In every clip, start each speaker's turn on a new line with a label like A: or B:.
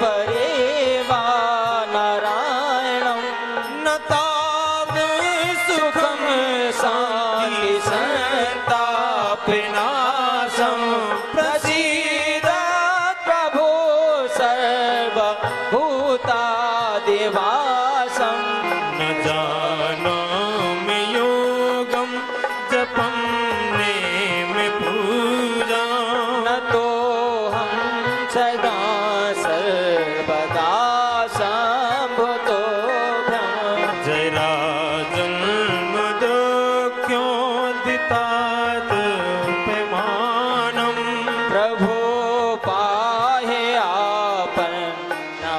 A: परेवा नारायणं नतावे सुखं शान्ति संतापनाशं प्रसीद प्रभो सर्वभूतादिवासं
B: न जानामि योगं जपं नेम पूजा
A: न तोऽहं सदा सर्वदा सम्भुतोऽभ्यं
B: जरा जन्म दुःख्योदितात् प्रमाणं
A: प्रभो पाहि आपन्नमामि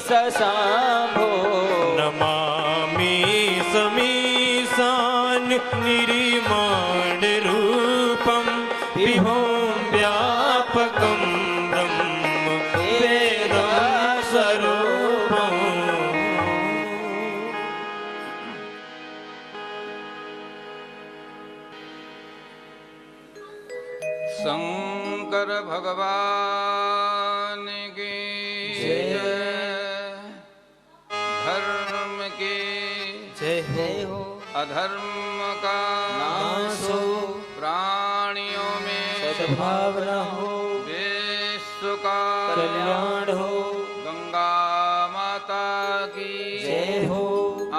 A: सशम्भो
B: नमामि समीशान् निर्माणरूपं विभुं व्यापकं ब्रह्म वेदं स्वरूपम्
C: शंकर भगवान की जय, धर्म की
A: जय हो
C: अधर्म का
A: नाश हो
C: प्राणियों में
A: सद्भावना हो
C: विश्व का
A: कल्याण हो
C: गंगा माता की
A: जय हो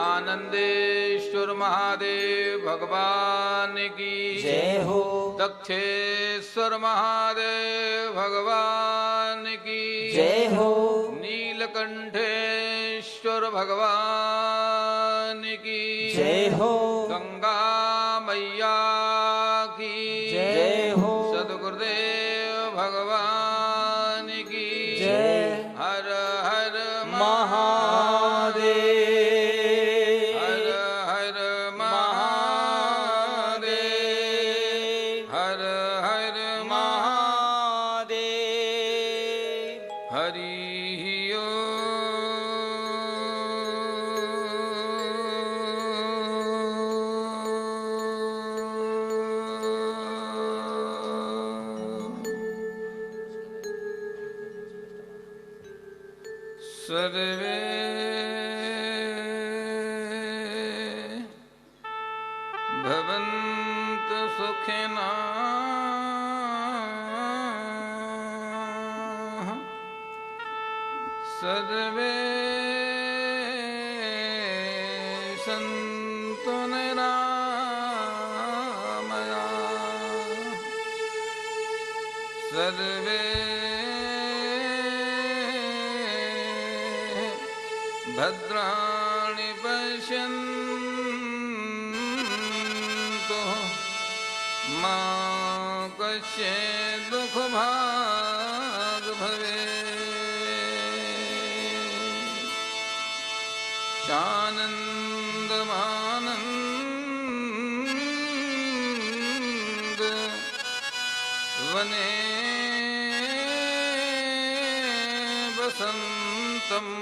C: आनंदेश्वर महादेव भगवान की
A: जय हो
C: दक्षेश्वर महादेव भगवान की
A: जय हो
C: नीलकंठेश्वर भगवान की
A: जय हो
C: गंगा मैया की
A: जय हो
C: सदगुरुदेव भगवान की
A: जय
C: हर हर
A: महादेव
C: हर हर महादेव हर हर
A: महादेव
C: हरि सर्वे भवन्तु सुखिनः सर्वे सन्तु निरामयाः सर्वे भद्राणि पश्यन्तु मा कश्चित् दुःखभाग् भवेत् शानन्दमानन्द वने वसन्तम्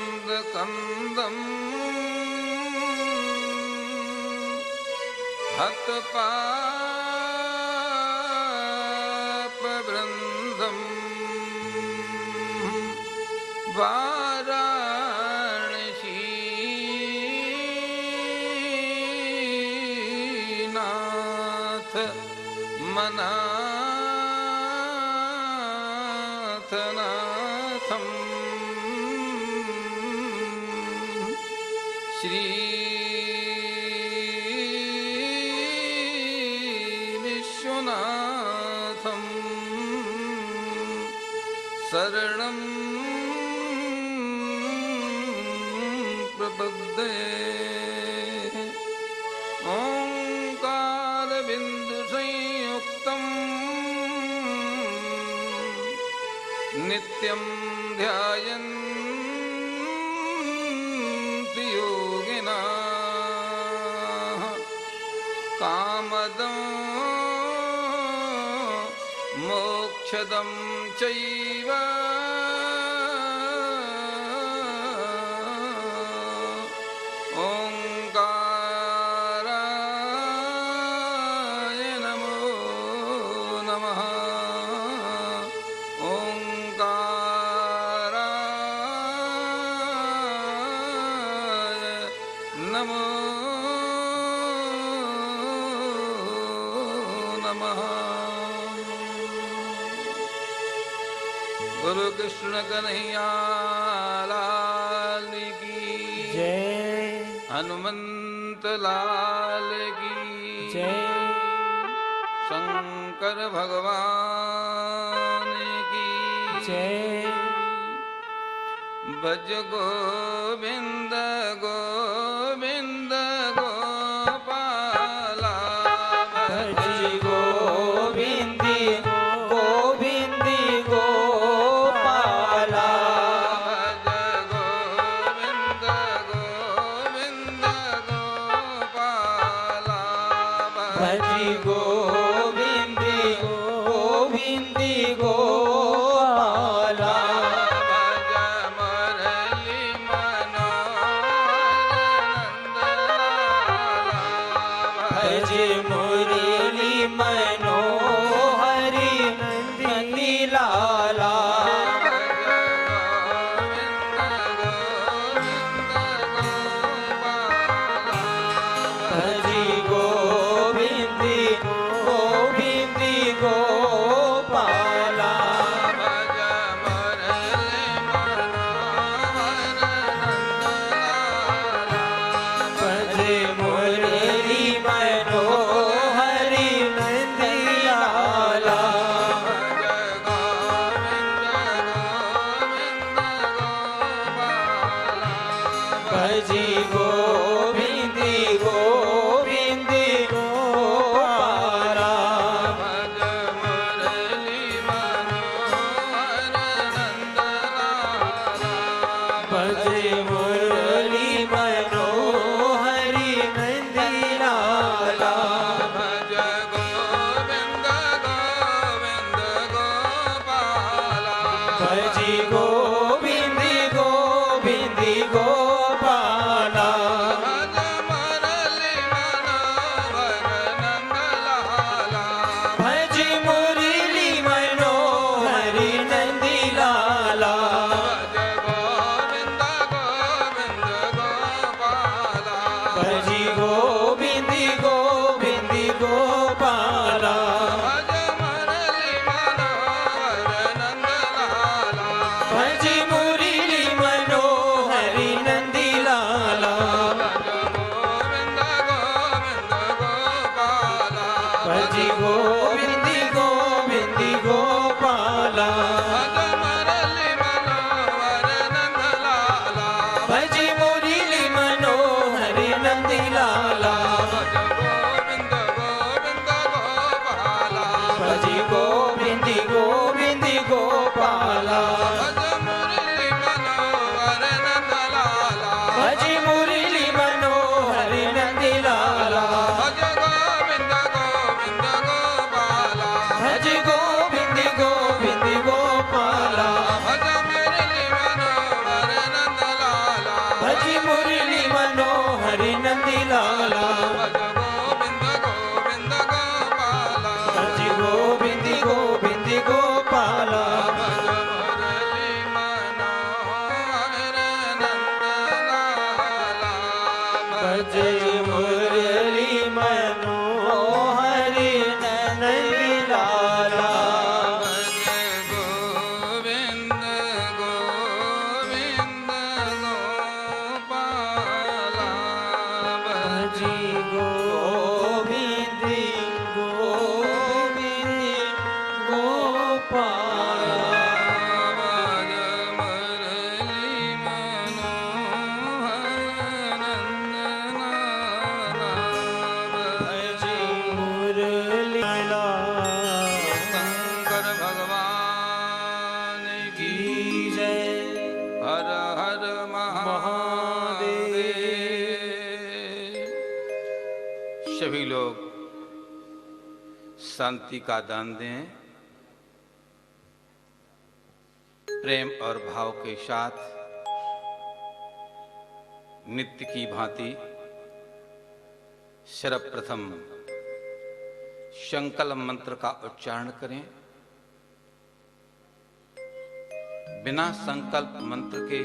C: आनन्दकन्दम् हतपापवृन्दम् वाराणसीनाथ मनाथनाथम् श्री विश्वनाथं शरणं प्रपद्ये ओंकारबिन्दुसंयुक्तं नित्यं ध्यायन्ति योगिनः कामदं मोक्षदं चैव ओंकाराय नमो गुरु कृष्ण कन्हैया लाल की
A: जय
C: हनुमंत लाल की
A: जय
C: शंकर भगवान की
A: जय
C: भज गोविंद गोविंद गोपाला
A: भज गोविंदी गोविंदी गोपाला
C: भज गोविंद गोविंद गोपाला
A: भज गोविंदी गोविंदी गोपाला भज मुरली मनोहरी नंदी लाला भज गोविंदी गोविंदी गोपाला भज मुरली मनोहरी नंदी लाला भज गोविंदी गोविंदी गोपाला भज मुरली मनोहरी नंदी लाला भज गोविंदी गोविंदी गोपाला भज मुरली मनोहरी नंदी लाला भज गोविंदी गोविंदी गोपाला भज मुरली मनोहरी नंदी लाला भज गोविंदी गोविंदी गोपाला भज मुरली मनोहरी नंदी लाला भज गोविंदी गोविंदी गोपाला भज मुरली मनोहरी नंदी लाला भज गोविंदी गोविंदी गोपाला भज मुरली मनोहरी नंदी लाला भज गोविंदी गोविंदी गोपाला भज मुरली मनोहरी नंदी लाला भज गोविंदी गोविंदी गोपाला भज मुरली
C: शंकर भगवान की
A: की जय
C: हर हर महादेव। सभी लोग शांति का दान दें, प्रेम और भाव के साथ नित्य की भांति सर्वप्रथम संकल्प मंत्र का उच्चारण करें। बिना संकल्प मंत्र के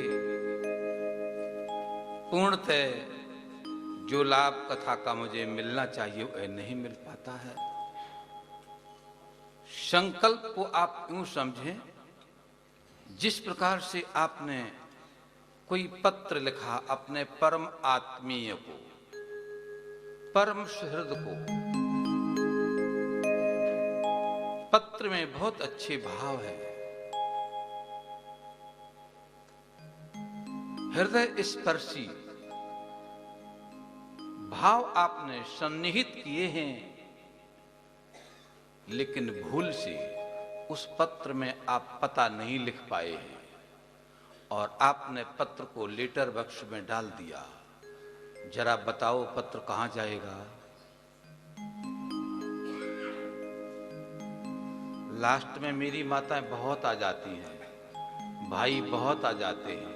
C: पूर्णतः जो लाभ कथा का मुझे मिलना चाहिए वह नहीं मिल पाता है। संकल्प को आप यूं समझें, जिस प्रकार से आपने कोई पत्र लिखा अपने परम आत्मीय को, परम सुहृद को, पत्र में बहुत अच्छे भाव है, हृदय स्पर्शी भाव आपने सन्निहित किए हैं, लेकिन भूल से उस पत्र में आप पता नहीं लिख पाए हैं और आपने पत्र को लेटर बॉक्स में डाल दिया। जरा बताओ पत्र कहां जाएगा? लास्ट में मेरी माताएं बहुत आ जाती हैं, भाई बहुत आ जाते हैं।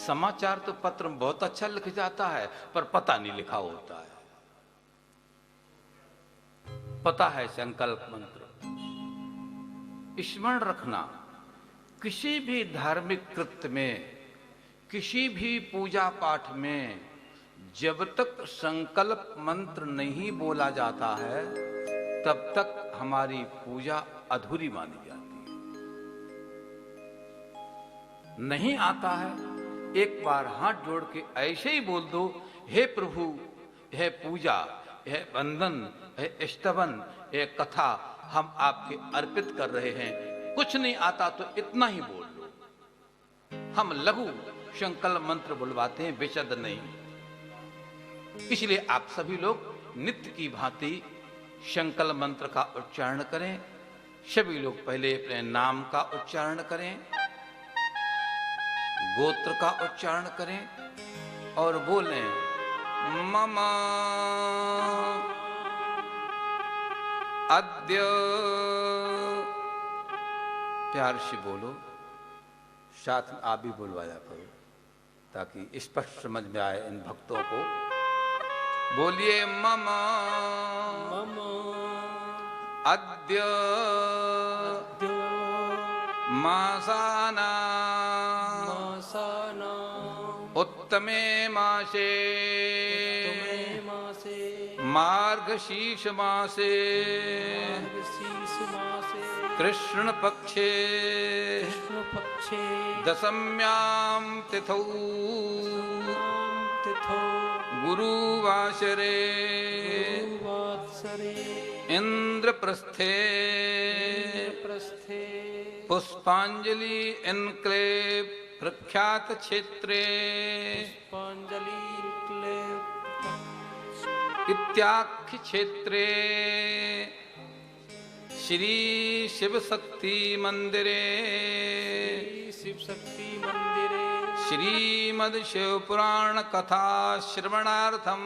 C: समाचार तो पत्र में बहुत अच्छा लिख जाता है, पर पता नहीं लिखा होता है। पता है संकल्प मंत्र। स्मरण रखना, किसी भी धार्मिक कृत्य में, किसी भी पूजा पाठ में जब तक संकल्प मंत्र नहीं बोला जाता है, तब तक हमारी पूजा अधूरी मानी जाती है। नहीं आता है, एक बार हाथ जोड़ के ऐसे ही बोल दो, हे प्रभु, हे पूजा, हे बंधन, हे स्तवन, हे कथा हम आपके अर्पित कर रहे हैं। कुछ नहीं आता तो इतना ही बोल लो। हम लघु संकल्प मंत्र बुलवाते हैं, विशद नहीं। इसलिए आप सभी लोग नित्य की भांति संकल्प मंत्र का उच्चारण करें। सभी लोग पहले अपने नाम का उच्चारण करें, गोत्र का उच्चारण करें और बोलें, मम अद्य, प्यार से बोलो, साथ में आप भी बुलवाया करो ताकि स्पष्ट समझ में आए इन भक्तों को। बोलिए, मम अद्य मासाना उत्तमे मासे मार्गशीर्ष मासे कृष्ण पक्षे दशम्यां तिथौ गुरुवासरे इंद्रप्रस्थे पुष्पांजलि एन्क्लेव प्रख्यात क्षेत्रे इत्याख्य क्षेत्रे श्री शिव शक्ति मंदिरे श्रीमद् शिव पुराण कथा श्रवणार्थम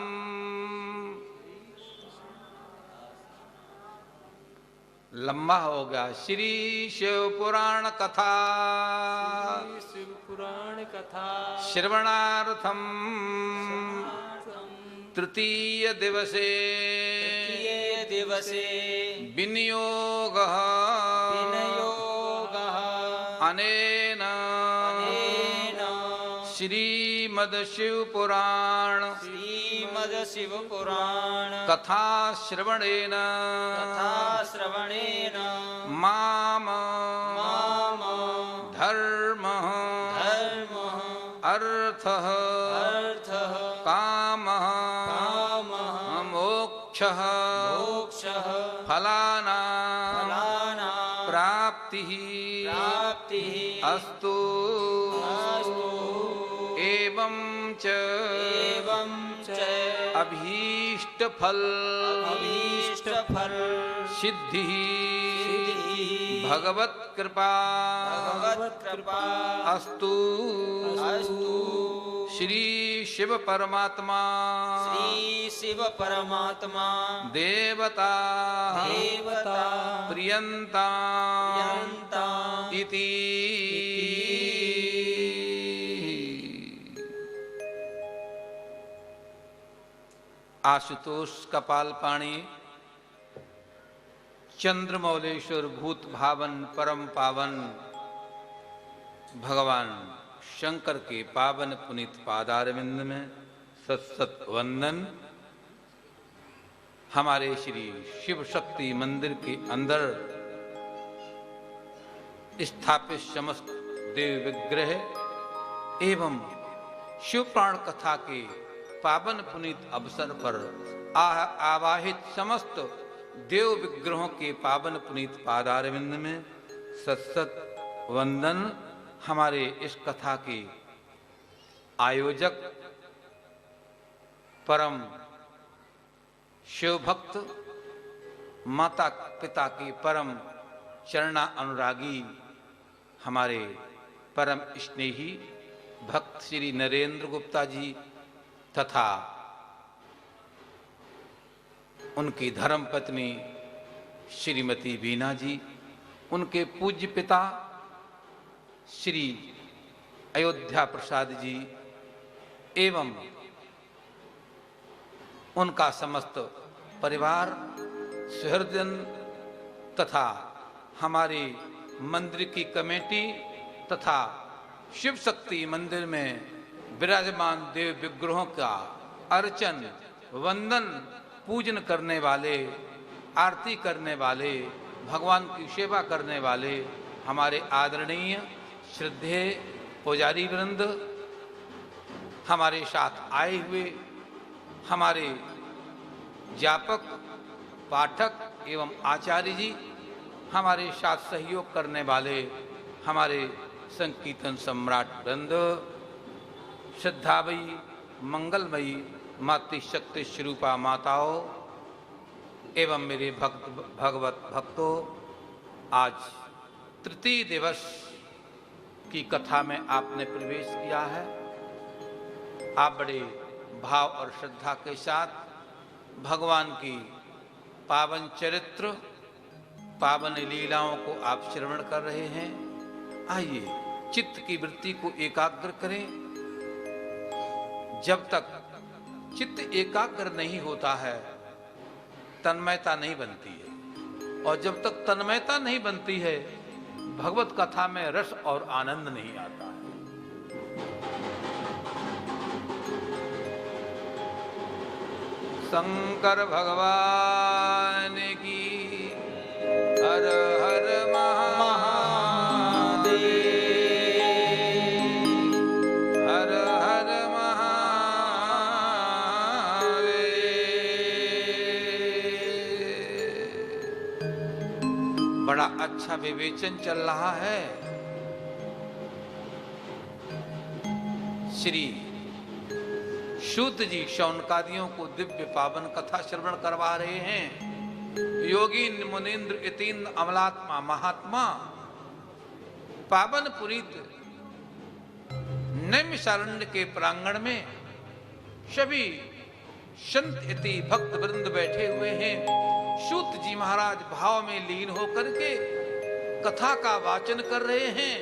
C: लंबा हो गया। श्री शिव पुराण कथा श्रवणार्थम तृतीय दिवसे विनियोगः अनेन श्रीमद् शिव पुराण कथा श्रवणेन माम धर्म अर्थ काम मोक्ष फलाना प्राप्ति अस्तु एवं च अभीष्ट फल सिद्धि भगवत कृपा अस्तु श्री शिव परमात्मा देवता प्रियंता इति। आशुतोष कपालपाणि चंद्रमौलेश्वर भूत भावन परम पावन भगवान शंकर के पावन पुनीत पादारविंद में सत सत वंदन। हमारे श्री शिव शक्ति मंदिर के अंदर स्थापित समस्त देव विग्रह एवं शिव प्राण कथा के पावन पुनीत अवसर पर आवाहित समस्त देव विग्रहों के पावन पुनीत पादारविंद में सत वंदन। हमारे इस कथा के आयोजक परम शिव भक्त माता पिता के परम चरणा अनुरागी हमारे परम स्नेही भक्त श्री नरेंद्र गुप्ता जी तथा उनकी धर्म पत्नी श्रीमती बीना जी, उनके पूज्य पिता श्री अयोध्या प्रसाद जी एवं उनका समस्त परिवार सुहृदन तथा हमारे मंदिर की कमेटी तथा शिव शक्ति मंदिर में विराजमान देव विग्रहों का अर्चन वंदन पूजन करने वाले, आरती करने वाले, भगवान की सेवा करने वाले हमारे आदरणीय श्रद्धेय पुजारी वृंद, हमारे साथ आए हुए हमारे व्यापक पाठक एवं आचार्य जी, हमारे साथ सहयोग करने वाले हमारे संकीर्तन सम्राट वृंद, श्रद्धामयी मंगलमयी मातृशक्ति स्वरूपा माताओं एवं मेरे भगवत भक्तों, आज तृतीय दिवस की कथा में आपने प्रवेश किया है। आप बड़े भाव और श्रद्धा के साथ भगवान की पावन चरित्र, पावन लीलाओं को आप श्रवण कर रहे हैं। आइए चित्त की वृत्ति को एकाग्र करें। जब तक चित्त एकाग्र नहीं होता है तन्मयता नहीं बनती है, और जब तक तन्मयता नहीं बनती है भगवत कथा में रस और आनंद नहीं आता है। शंकर भगवान की हर हर महादेव, हर हर महादेव। बड़ा अच्छा विवेचन चल रहा है। श्री सूत जी शौनकादियों को दिव्य पावन कथा श्रवण करवा रहे हैं। योगी मुनीन्द्र यतीन्द्र अमलात्मा महात्मा पावन पुरीत नैमिषारण्य के प्रांगण में सभी संत यति भक्त वृंद बैठे हुए हैं। सूत जी महाराज भाव में लीन होकर के कथा का वाचन कर रहे हैं।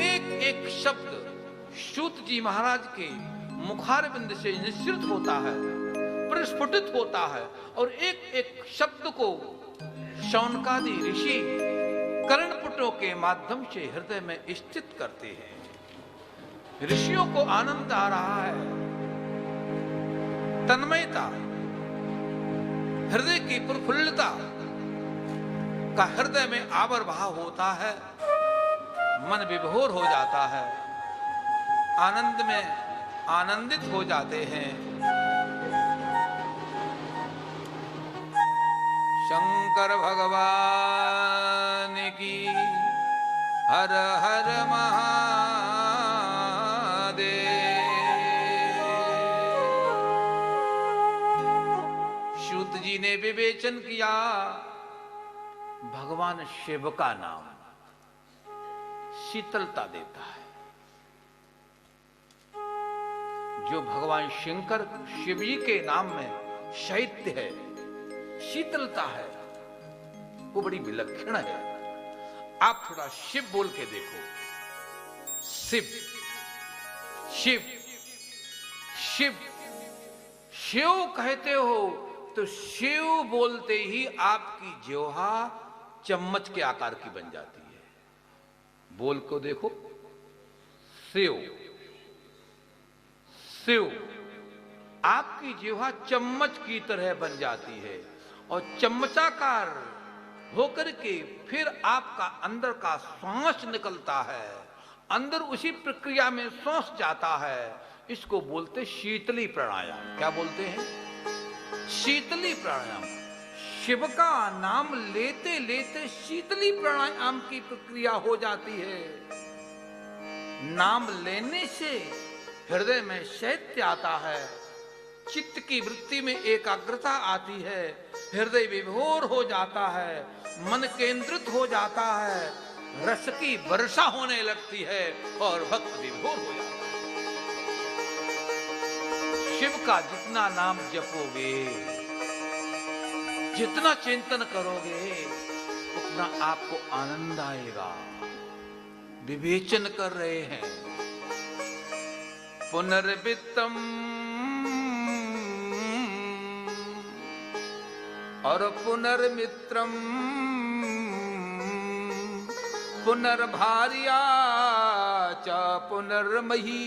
C: एक एक शब्द सूत जी महाराज के मुखारविंद से निश्चित होता है, प्रस्फुटित होता है, और एक एक शब्द को शौनकादि ऋषि कर्णपुटों के माध्यम से हृदय में स्थित करते हैं। ऋषियों को आनंद आ रहा है, तन्मयता, हृदय की प्रफुल्लता का हृदय में आविर्भाव होता है, मन विभोर हो जाता है, आनंद में आनंदित हो जाते हैं। शंकर भगवान की हर हर महादेव। सूत जी ने विवेचन किया, भगवान शिव का नाम शीतलता देता है। जो भगवान शंकर शिव जी के नाम में शैत्य है, शीतलता है, वो बड़ी विलक्षण है। आप थोड़ा शिव बोल के देखो, शिव शिव शिव शिव कहते हो तो शिव बोलते ही आपकी जिह्वा चम्मच के आकार की बन जाती है। बोल को देखो, शिव शिव, आपकी जिह्वा चम्मच की तरह बन जाती है और चम्मचाकार होकर के फिर आपका अंदर का श्वास निकलता है, अंदर उसी प्रक्रिया में श्वास जाता है। इसको बोलते शीतली प्राणायाम। क्या बोलते हैं? शीतली प्राणायाम। शिव का नाम लेते लेते शीतली प्राणायाम की प्रक्रिया हो जाती है। नाम लेने से हृदय में शैत्य आता है, चित्त की वृत्ति में एकाग्रता आती है, हृदय विभोर हो जाता है, मन केंद्रित हो जाता है, रस की वर्षा होने लगती है और भक्त विभोर हो जाता है। शिव का जितना नाम जपोगे, जितना चिंतन करोगे, उतना आपको आनंद आएगा। विवेचन कर रहे हैं, पुनर्वित्तम और पुनर्मित्रम पुनर्भार्या च पुनर्मही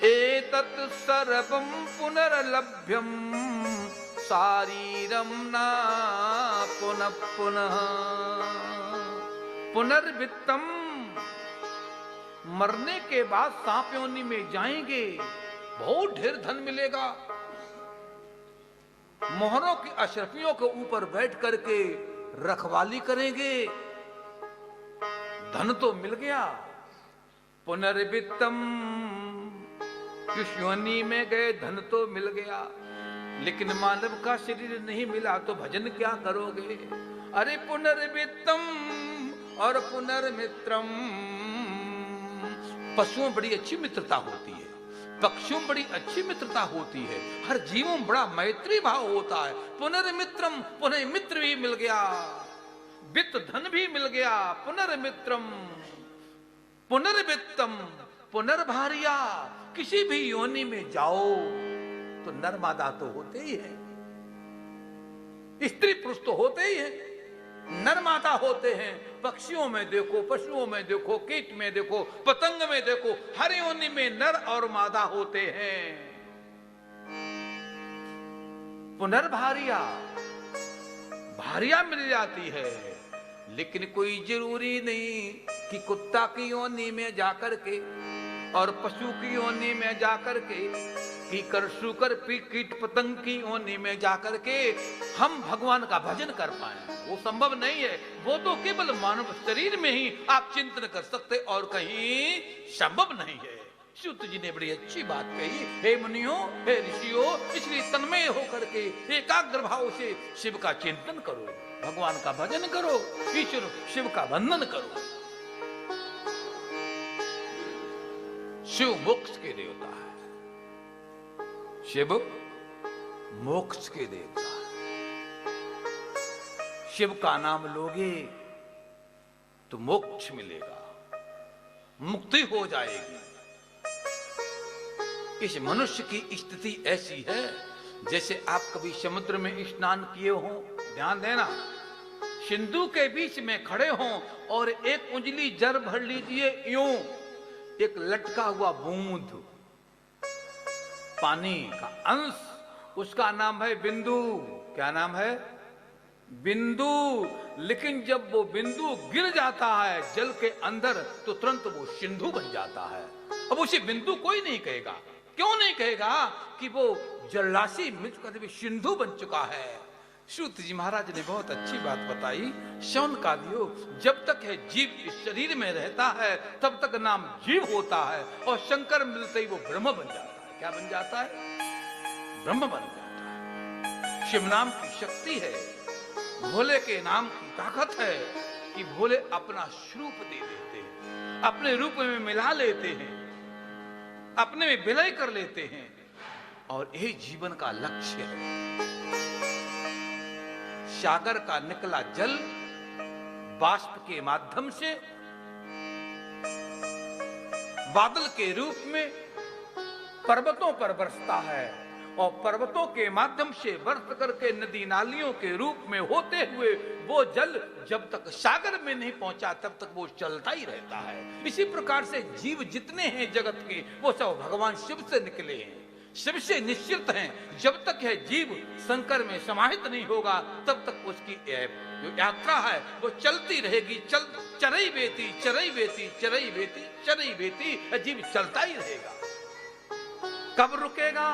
C: एतत् सर्वं पुनर्लभ्यं शारीरं न पुनः पुनः। पुनर्वित्तम, मरने के बाद सांप योनि में जाएंगे, बहुत ढेर धन मिलेगा। मोहरों की अशरफियों के ऊपर बैठ करके रखवाली करेंगे, धन तो मिल गया। पुनर्वित्तम, किस योनि में गए, धन तो मिल गया, लेकिन मानव का शरीर नहीं मिला तो भजन क्या करोगे? अरे पुनर्वित्तम और पुनर्मित्रम। पशुओं बड़ी अच्छी मित्रता होती है, पक्षियों में बड़ी अच्छी मित्रता होती है, हर जीवों में बड़ा मैत्री भाव होता है। पुनर्मित्रम, पुनः मित्र भी मिल गया, वित्त धन भी मिल गया। पुनर्मित्रम पुनर्वित्तम पुनर्भार्या, किसी भी योनि में जाओ तो नर मादा तो होते ही है, स्त्री पुरुष तो होते ही है, नर मादा होते हैं। पक्षियों में देखो, पशुओं में देखो, कीट में देखो, पतंग में देखो, हर योनि में नर और मादा होते हैं। पुनर्भार्या, भार्या मिल जाती है, लेकिन कोई जरूरी नहीं कि कुत्ता की योनि में जाकर के और पशु की योनि में जाकर के, कीकर शुकर कीट पतंग की योनि में जाकर के हम भगवान का भजन कर पाए। वो संभव नहीं है। वो तो केवल मानव शरीर में ही आप चिंतन कर सकते और कहीं संभव नहीं है। सूत जी ने बड़ी अच्छी बात कही, हे मुनियों, हे ऋषियों, इसलिए तन्मय होकर के एकाग्र भाव से शिव का चिंतन करो, भगवान का भजन करो, ईश्वर शिव का वंदन करो। शिव मोक्ष के देवता है, शिव मोक्ष के देवता है। शिव का नाम लोगे तो मोक्ष मिलेगा, मुक्ति हो जाएगी। इस मनुष्य की स्थिति ऐसी है जैसे आप कभी समुद्र में स्नान किए हो, ध्यान देना, सिंधु के बीच में खड़े हो और एक उंगली जल भर लीजिए, यूं एक लटका हुआ बूंद पानी का अंश, उसका नाम है बिंदु। क्या नाम है? बिंदु। लेकिन जब वो बिंदु गिर जाता है जल के अंदर तो तुरंत वो सिंधु बन जाता है। अब उसे बिंदु कोई नहीं कहेगा। क्यों नहीं कहेगा? कि वो जलराशि मिल चुका है, सिंधु बन चुका है। सूत जी महाराज ने बहुत अच्छी बात बताई, शौन का दियो, जब तक है जीव इस शरीर में रहता है तब तक नाम जीव होता है, और शंकर मिलते ही वो ब्रह्म बन जाता है। क्या बन जाता है? ब्रह्म बन जाता है। शिव नाम की शक्ति है, भोले के नाम की ताकत है कि भोले अपना स्वरूप दे देते हैं, अपने रूप में मिला लेते हैं, अपने में विलय कर लेते हैं, और यही जीवन का लक्ष्य है। सागर का निकला जल बाष्प के माध्यम से बादल के रूप में पर्वतों पर बरसता है, और पर्वतों के माध्यम से बरस करके नदी नालियों के रूप में होते हुए वो जल जब तक सागर में नहीं पहुंचा तब तक वो चलता ही रहता है। इसी प्रकार से जीव जितने हैं जगत के, वो सब भगवान शिव से निकले हैं। शिव से निश्चित हैं। जब तक यह जीव शंकर में समाहित नहीं होगा तब तक उसकी जो यात्रा है वो चलती रहेगी। चरई बेती चरई बेती चरई बेती चरई बेती, जीव चलता ही रहेगा। कब रुकेगा?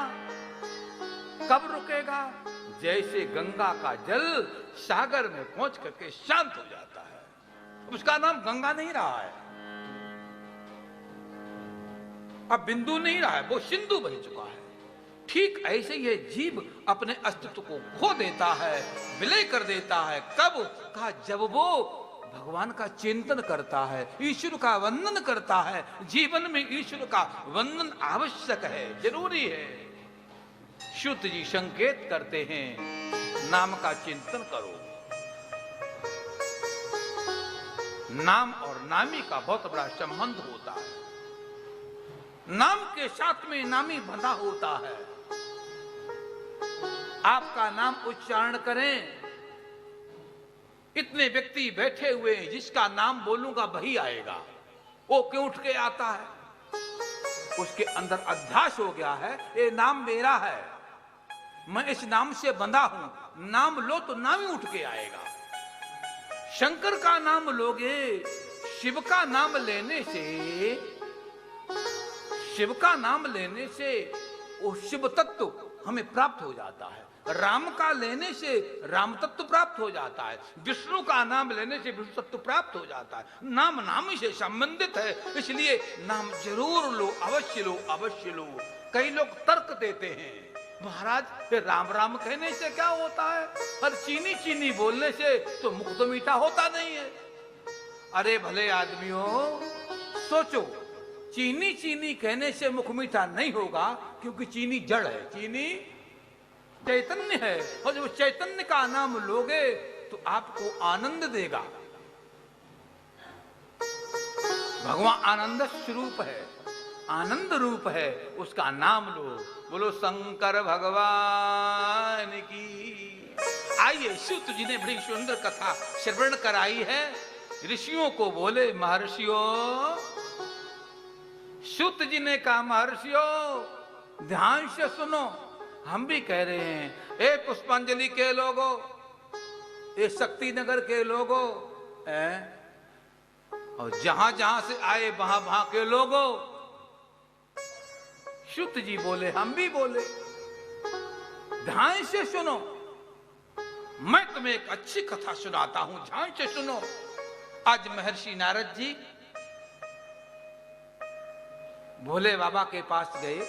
C: कब रुकेगा? जैसे गंगा का जल सागर में पहुंच करके शांत हो जाता है। उसका नाम गंगा नहीं रहा है, अब बिंदु नहीं रहा है, वो सिंधु बन चुका है। ठीक ऐसे ये जीव अपने अस्तित्व को खो देता है, विलय कर देता है। कब? कहा जब वो भगवान का चिंतन करता है, ईश्वर का वंदन करता है। जीवन में ईश्वर का वंदन आवश्यक है, जरूरी है। शुद्ध जी संकेत करते हैं, नाम का चिंतन करो। नाम और नामी का बहुत बड़ा संबंध होता है। नाम के साथ में नामी बंधा होता है। आपका नाम उच्चारण करें, इतने व्यक्ति बैठे हुए हैं, जिसका नाम बोलूंगा वही आएगा। वो क्यों उठ के आता है? उसके अंदर अध्यास हो गया है, ये नाम मेरा है, मैं इस नाम से बंधा हूं। नाम लो तो नाम ही उठ के आएगा। शंकर का नाम लोगे, शिव का नाम लेने से, शिव का नाम लेने से वो शिव तत्व हमें प्राप्त हो जाता है। राम का लेने से राम तत्व प्राप्त हो जाता है। विष्णु का नाम लेने से विष्णु तत्व प्राप्त हो जाता है। नाम नाम से संबंधित है, इसलिए नाम जरूर लो, अवश्य लो, अवश्य लो। कई लोग तर्क देते हैं, महाराज राम राम कहने से क्या होता है, और चीनी चीनी बोलने से तो मुख तो मीठा होता नहीं है। अरे भले आदमियों, सोचो, चीनी चीनी कहने से मुख मीठा नहीं होगा, क्योंकि चीनी जड़ है, चीनी चैतन्य है। और जब चैतन्य का नाम लोगे तो आपको आनंद देगा। भगवान आनंद स्वरूप है, आनंद रूप है, उसका नाम लो। बोलो शंकर भगवान की। आइए, सूत जी ने बड़ी सुंदर कथा श्रवण कराई है। ऋषियों को बोले, महर्षियों, सूत जी ने कहा, महर्षियों ध्यान से सुनो, हम भी कह रहे हैं। ए पुष्पांजलि के लोगों, ए शक्ति नगर के लोगों, और जहां जहां से आए वहां वहां के लोगों, सूत जी बोले, हम भी बोले, ध्यान से सुनो। मैं तुम्हें एक अच्छी कथा सुनाता हूं, ध्यान से सुनो। आज महर्षि नारद जी भोले बाबा के पास गए।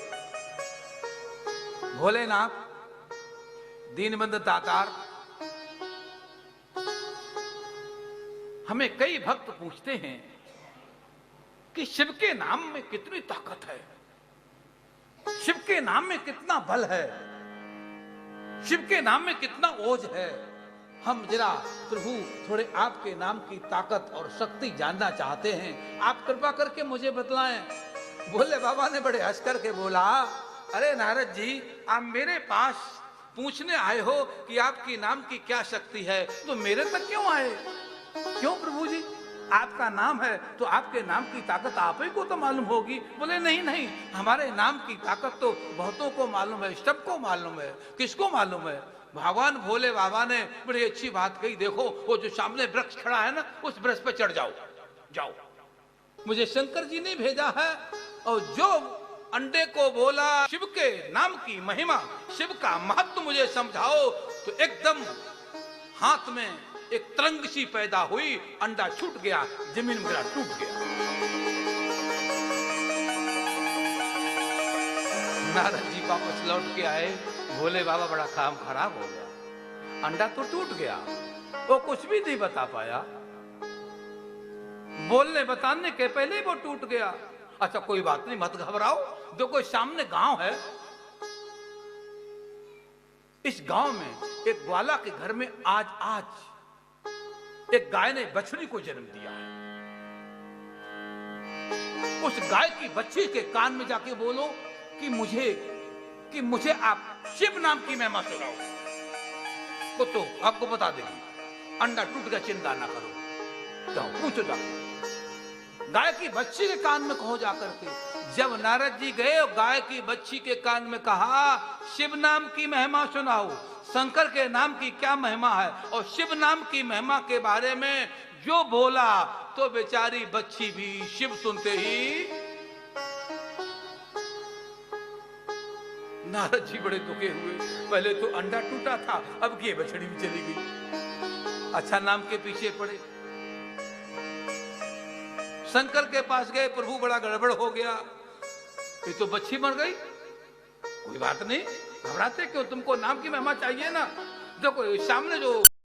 C: भोलेनाथ, दीनबंध दातार, हमें कई भक्त पूछते हैं कि शिव के नाम में कितनी ताकत है, शिव के नाम में कितना बल है, शिव के नाम में कितना ओज है। हम जरा प्रभु थोड़े आपके नाम की ताकत और शक्ति जानना चाहते हैं, आप कृपा करके मुझे बतलाएं। भोले बाबा ने बड़े हंस करके बोला, अरे नारद जी, आप मेरे पास पूछने आए हो कि आपकी नाम की क्या शक्ति है, तो मेरे तक क्यों आए? क्यों प्रभु जी, आपका नाम है तो आपके नाम की ताकत आप ही को तो मालूम होगी। बोले नहीं नहीं, हमारे नाम की ताकत तो बहुतों को मालूम है, सबको मालूम है। किसको मालूम है? भगवान भोले बाबा ने बड़ी अच्छी बात कही। देखो, वो जो सामने वृक्ष खड़ा है ना, उस वृक्ष पे चढ़ जाओ, जाओ। मुझे शंकर जी ने भेजा है, और जो अंडे को बोला शिव के नाम की महिमा, शिव का महत्व मुझे समझाओ, तो एकदम हाथ में एक तरंग सी पैदा हुई, अंडा छूट गया, जमीन में गिरा, टूट गया। नारद जी वापस लौट के आए। भोले बाबा, बड़ा काम खराब हो गया, अंडा तो टूट गया, वो कुछ भी नहीं बता पाया, बोलने बताने के पहले ही वो टूट गया। अच्छा कोई बात नहीं, मत घबराओ, जो कोई सामने गांव है, इस गांव में एक ग्वाला के घर में आज एक गाय ने बछड़ी को जन्म दिया है। उस गाय की बच्ची के कान में जाके बोलो कि मुझे आप शिव नाम की महिमा सुनाओ, वो तो आपको बता देगी। अंडा टूट गया, चिंता ना करो, जाओ पूछो, जाओ। गाय की बच्ची के कान में कहो जाकर के, जब नारद जी गए और गाय की बच्ची के कान में कहा, शिव नाम की महिमा सुनाओ, शंकर के नाम की क्या महिमा है, और शिव नाम की महिमा के बारे में जो बोला, तो बेचारी बच्ची भी शिव सुनते ही नारद जी बड़े दुखे हुए। पहले तो अंडा टूटा था, अब ये बछड़ी भी चली गई। अच्छा नाम के पीछे पड़े, शंकर के पास गए, प्रभु बड़ा गड़बड़ हो गया, ये तो बच्ची मर गई। कोई बात नहीं, घबराते क्यों, तुमको नाम की महिमा चाहिए ना। देखो सामने जो